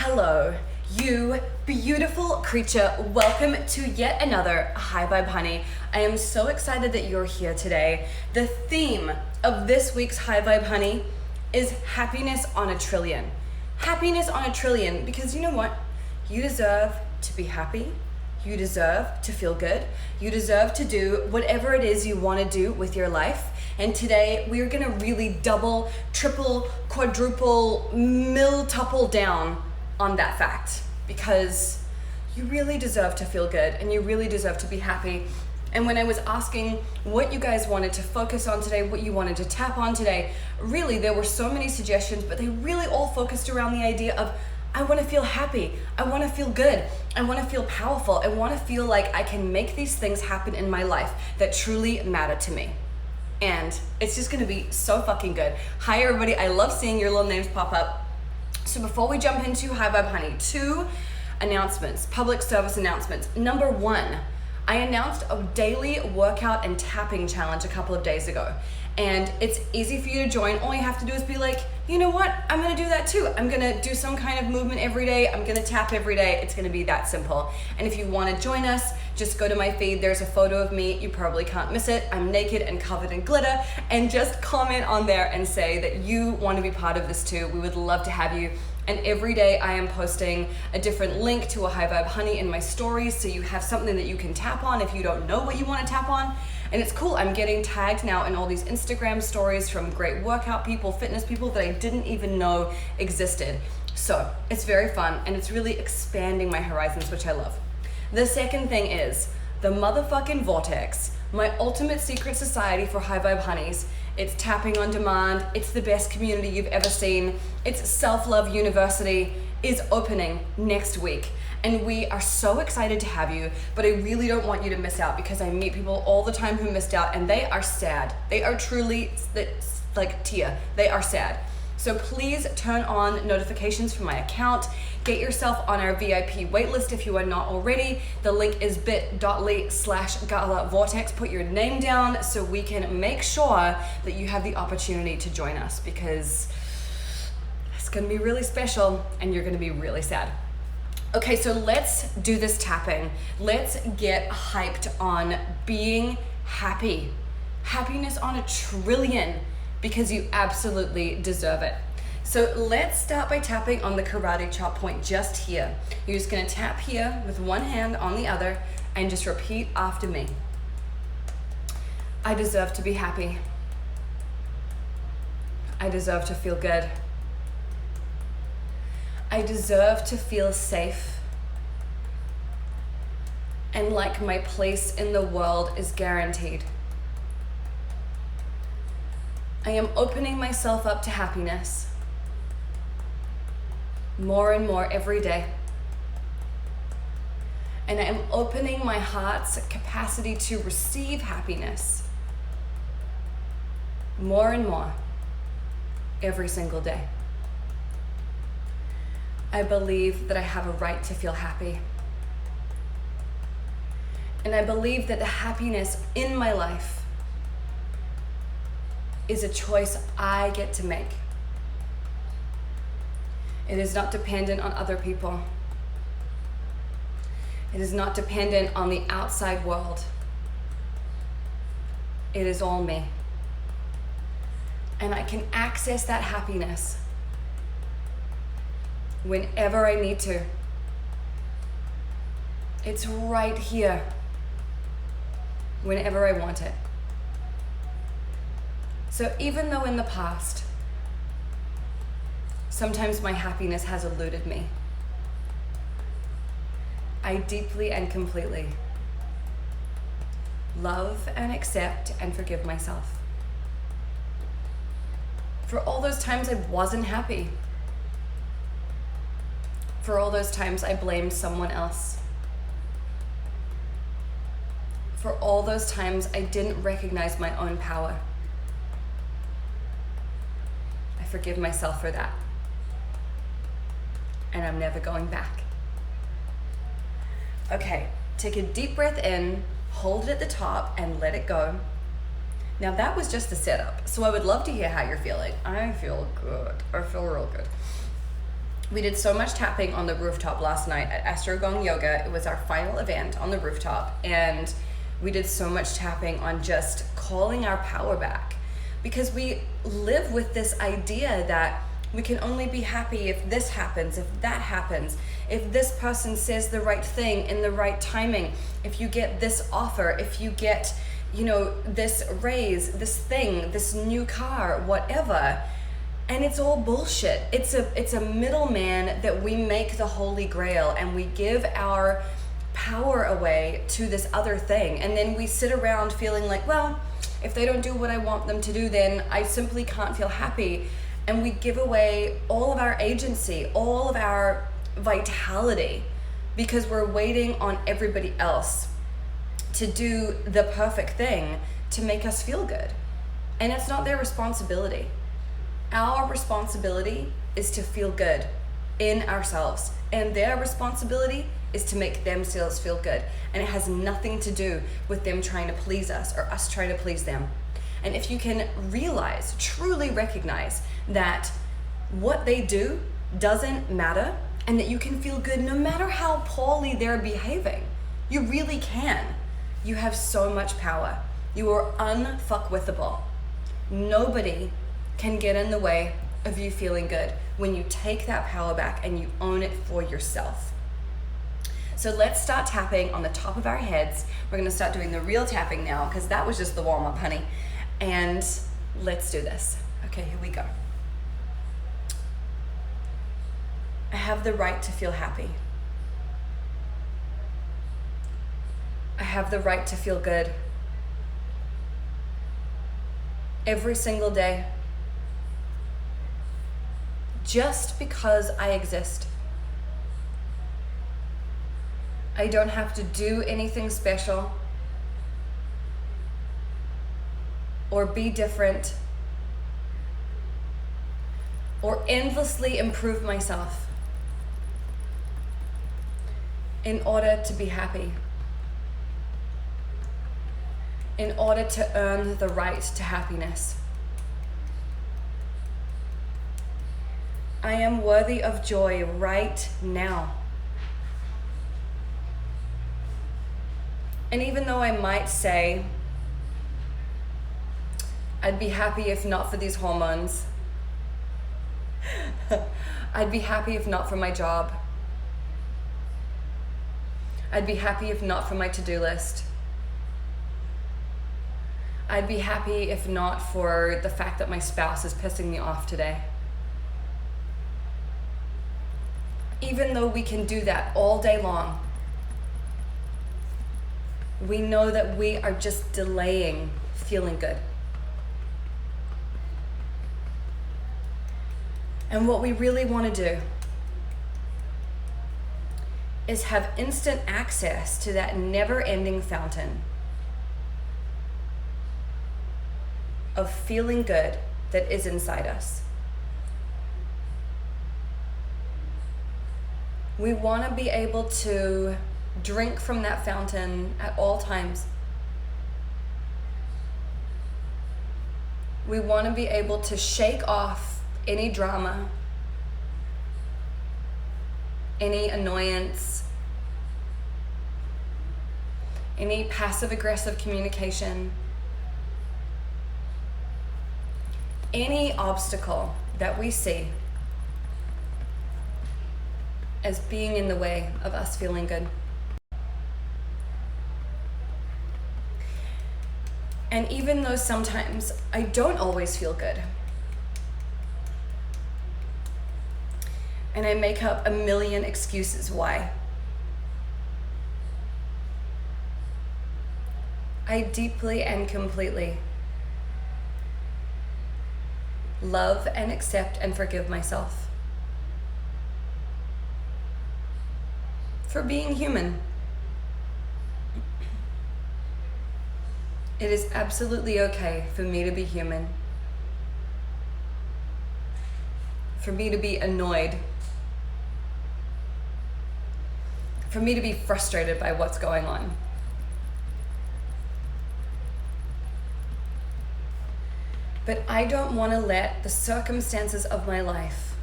Hello, you beautiful creature. Welcome to yet another High Vibe Honey. I am so excited that you're here today. The theme of this week's High Vibe Honey is happiness on a trillion. Happiness on a trillion, because you know what? You deserve to be happy. You deserve to feel good. You deserve to do whatever it is you want to do with your life. And today we're gonna really double, triple, quadruple, miltuple down on that fact, because you really deserve to feel good and you really deserve to be happy. And when I was asking what you guys wanted to focus on today, what you wanted to tap on today, really there were so many suggestions, but they really all focused around the idea of I want to feel happy, I want to feel good, I want to feel powerful, I want to feel like I can make these things happen in my life that truly matter to me. And it's just gonna be so fucking good. Hi everybody, I love seeing your little names pop up. So before we jump into High Vibe Honey, 2 announcements, public service announcements. Number 1, I announced a daily workout and tapping challenge a couple of days ago. And it's easy for you to join. All you have to do is be like, you know what? I'm gonna do that too. I'm gonna do some kind of movement every day. I'm gonna tap every day. It's gonna be that simple. And if you wanna join us, just go to my feed. There's a photo of me. You probably can't miss it. I'm naked and covered in glitter. And just comment on there and say that you wanna be part of this too. We would love to have you. And every day I am posting a different link to a High Vibe Honey in my stories, so you have something that you can tap on if you don't know what you want to tap on. And it's cool, I'm getting tagged now in all these Instagram stories from great workout people, fitness people that I didn't even know existed. So it's very fun and it's really expanding my horizons, which I love. The second thing is the motherfucking Vortex, my ultimate secret society for High Vibe Honeys. It's tapping on demand. It's the best community you've ever seen. It's Self-Love University is opening next week. And we are so excited to have you, but I really don't want you to miss out, because I meet people all the time who missed out and they are sad. They are truly like Tia, they are sad. So please turn on notifications from my account. Get yourself on our VIP waitlist if you are not already. The link is bit.ly/gala-vortex. Put your name down so we can make sure that you have the opportunity to join us, because it's gonna be really special and you're gonna be really sad. Okay, so let's do this tapping. Let's get hyped on being happy. Happiness on a trillion, because you absolutely deserve it. So let's start by tapping on the karate chop point just here. You're just gonna tap here with one hand on the other and just repeat after me. I deserve to be happy. I deserve to feel good. I deserve to feel safe and like my place in the world is guaranteed. I am opening myself up to happiness more and more every day. And I am opening my heart's capacity to receive happiness more and more every single day. I believe that I have a right to feel happy. And I believe that the happiness in my life is a choice I get to make. It is not dependent on other people. It is not dependent on the outside world. It is all me. And I can access that happiness whenever I need to. It's right here whenever I want it. So even though in the past, sometimes my happiness has eluded me, I deeply and completely love and accept and forgive myself for all those times I wasn't happy, for all those times I blamed someone else, for all those times I didn't recognize my own power. I forgive myself for that. And I'm never going back. Okay, take a deep breath in, hold it at the top and let it go. Now that was just the setup, so I would love to hear how you're feeling. I feel good. I feel real good. We did so much tapping on the rooftop last night at Astro Gong Yoga. It was our final event on the rooftop, and we did so much tapping on just calling our power back, because we live with this idea that we can only be happy if this happens, if that happens, if this person says the right thing in the right timing, if you get this offer, if you get, this raise, this thing, this new car, whatever. And it's all bullshit. It's a middleman that we make the holy grail, and we give our power away to this other thing. And then we sit around feeling like, well, if they don't do what I want them to do, then I simply can't feel happy. And we give away all of our agency, all of our vitality, because we're waiting on everybody else to do the perfect thing to make us feel good. And it's not their responsibility. Our responsibility is to feel good in ourselves, and their responsibility is to make themselves feel good. And it has nothing to do with them trying to please us or us trying to please them. And if you can realize, truly recognize that what they do doesn't matter, and that you can feel good no matter how poorly they're behaving, you really can. You have so much power. You are unfuckwithable. Nobody can get in the way of you feeling good when you take that power back and you own it for yourself. So let's start tapping on the top of our heads. We're gonna start doing the real tapping now, because that was just the warm up, honey. And let's do this. Okay, here we go. I have the right to feel happy. I have the right to feel good. Every single day. Just because I exist. I don't have to do anything special or be different or endlessly improve myself in order to be happy, in order to earn the right to happiness. I am worthy of joy right now. And even though I might say, I'd be happy if not for these hormones, I'd be happy if not for my job, I'd be happy if not for my to-do list, I'd be happy if not for the fact that my spouse is pissing me off today. Even though we can do that all day long, we know that we are just delaying feeling good. And what we really want to do is have instant access to that never-ending fountain of feeling good that is inside us. We want to be able to drink from that fountain at all times. We want to be able to shake off any drama, any annoyance, any passive-aggressive communication, any obstacle that we see as being in the way of us feeling good. And even though sometimes I don't always feel good, and I make up a million excuses why, I deeply and completely love and accept and forgive myself for being human. It is absolutely okay for me to be human, for me to be annoyed, for me to be frustrated by what's going on. But I don't want to let the circumstances of my life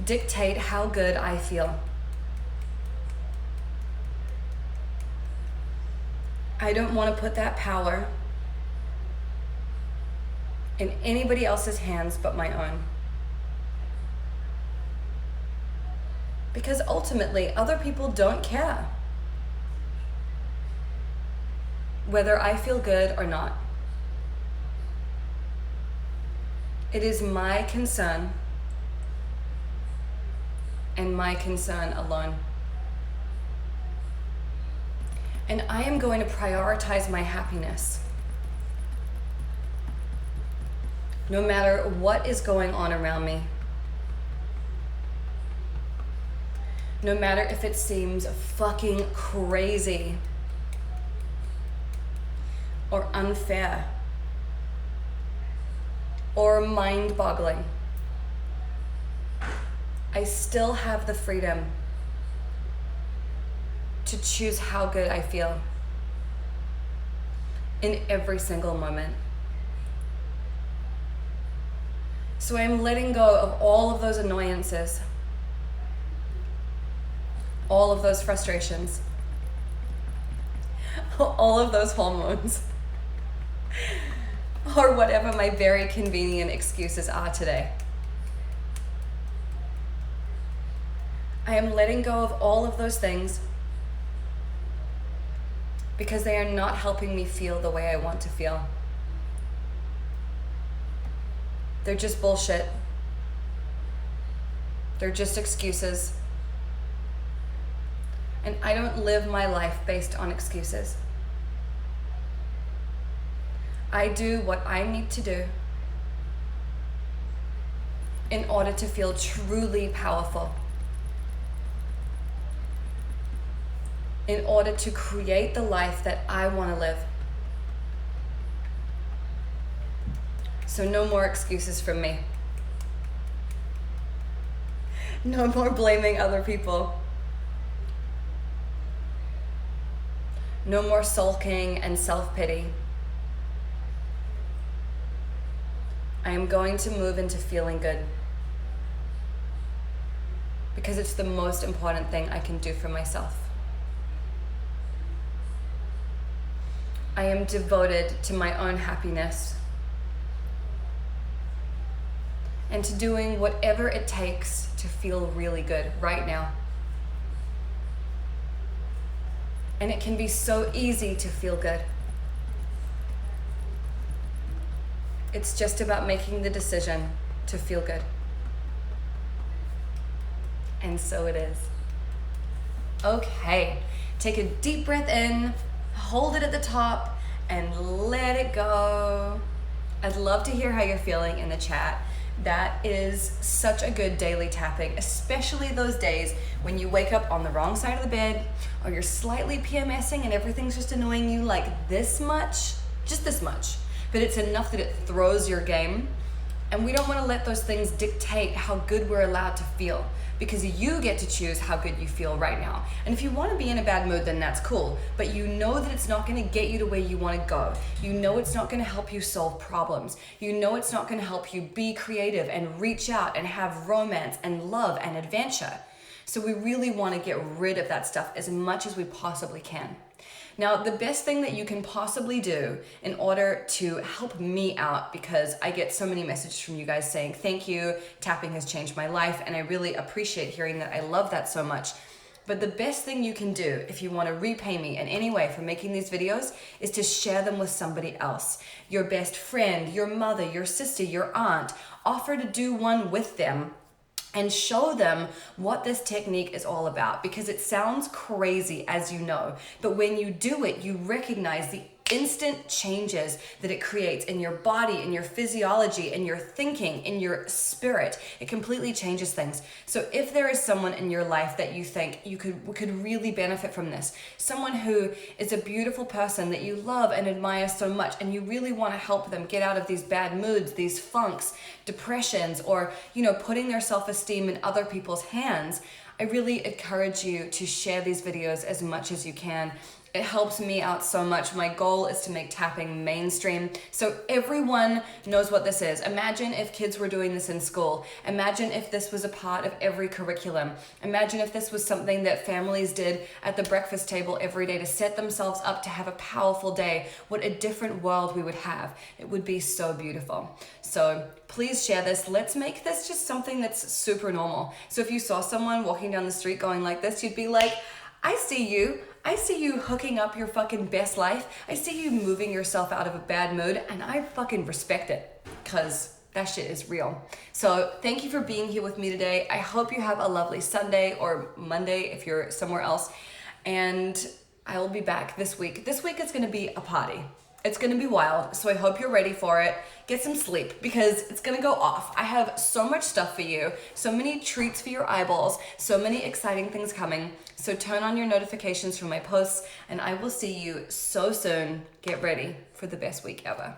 dictate how good I feel. I don't want to put that power in anybody else's hands but my own. Because ultimately, other people don't care whether I feel good or not. It is my concern and my concern alone. And I am going to prioritize my happiness. No matter what is going on around me. No matter if it seems fucking crazy or unfair or mind-boggling. I still have the freedom to choose how good I feel in every single moment. So I'm letting go of all of those annoyances, all of those frustrations, all of those hormones, or whatever my very convenient excuses are today. I am letting go of all of those things because they are not helping me feel the way I want to feel. They're just bullshit. They're just excuses. And I don't live my life based on excuses. I do what I need to do in order to feel truly powerful. In order to create the life that I want to live. So no more excuses from me. No more blaming other people. No more sulking and self-pity. I am going to move into feeling good. Because it's the most important thing I can do for myself. I am devoted to my own happiness and to doing whatever it takes to feel really good right now. And it can be so easy to feel good. It's just about making the decision to feel good. And so it is. Okay, take a deep breath in. Hold it at the top and let it go. I'd love to hear how you're feeling in the chat. That is such a good daily tapping, especially those days when you wake up on the wrong side of the bed or you're slightly PMSing and everything's just annoying you like this much, just this much, but it's enough that it throws your game. And we don't want to let those things dictate how good we're allowed to feel, because you get to choose how good you feel right now. And if you want to be in a bad mood, then that's cool. But you know that it's not going to get you to where you want to go. You know it's not going to help you solve problems. You know it's not going to help you be creative and reach out and have romance and love and adventure. So we really want to get rid of that stuff as much as we possibly can. Now, the best thing that you can possibly do in order to help me out, because I get so many messages from you guys saying, thank you, tapping has changed my life, and I really appreciate hearing that. I love that so much. But the best thing you can do if you want to repay me in any way for making these videos is to share them with somebody else. Your best friend, your mother, your sister, your aunt. Offer to do one with them and show them what this technique is all about, because it sounds crazy, as you know, but when you do it, you recognize the instant changes that it creates in your body, in your physiology, in your thinking, in your spirit. It completely changes things. So if there is someone in your life that you think you could really benefit from this, someone who is a beautiful person that you love and admire so much, and you really want to help them get out of these bad moods, these funks, depressions, or putting their self-esteem in other people's hands, I really encourage you to share these videos as much as you can. It helps me out so much. My goal is to make tapping mainstream so everyone knows what this is. Imagine if kids were doing this in school. Imagine if this was a part of every curriculum. Imagine if this was something that families did at the breakfast table every day to set themselves up to have a powerful day. What a different world we would have. It would be so beautiful. So please share this. Let's make this just something that's super normal. So if you saw someone walking down the street going like this, you'd be like, I see you. I see you hooking up your fucking best life. I see you moving yourself out of a bad mood, and I fucking respect it, because that shit is real. So thank you for being here with me today. I hope you have a lovely Sunday or Monday if you're somewhere else. And I will be back this week. This week it's gonna be a party. It's gonna be wild, so I hope you're ready for it. Get some sleep because it's gonna go off. I have so much stuff for you, so many treats for your eyeballs, so many exciting things coming. So turn on your notifications for my posts, and I will see you so soon. Get ready for the best week ever.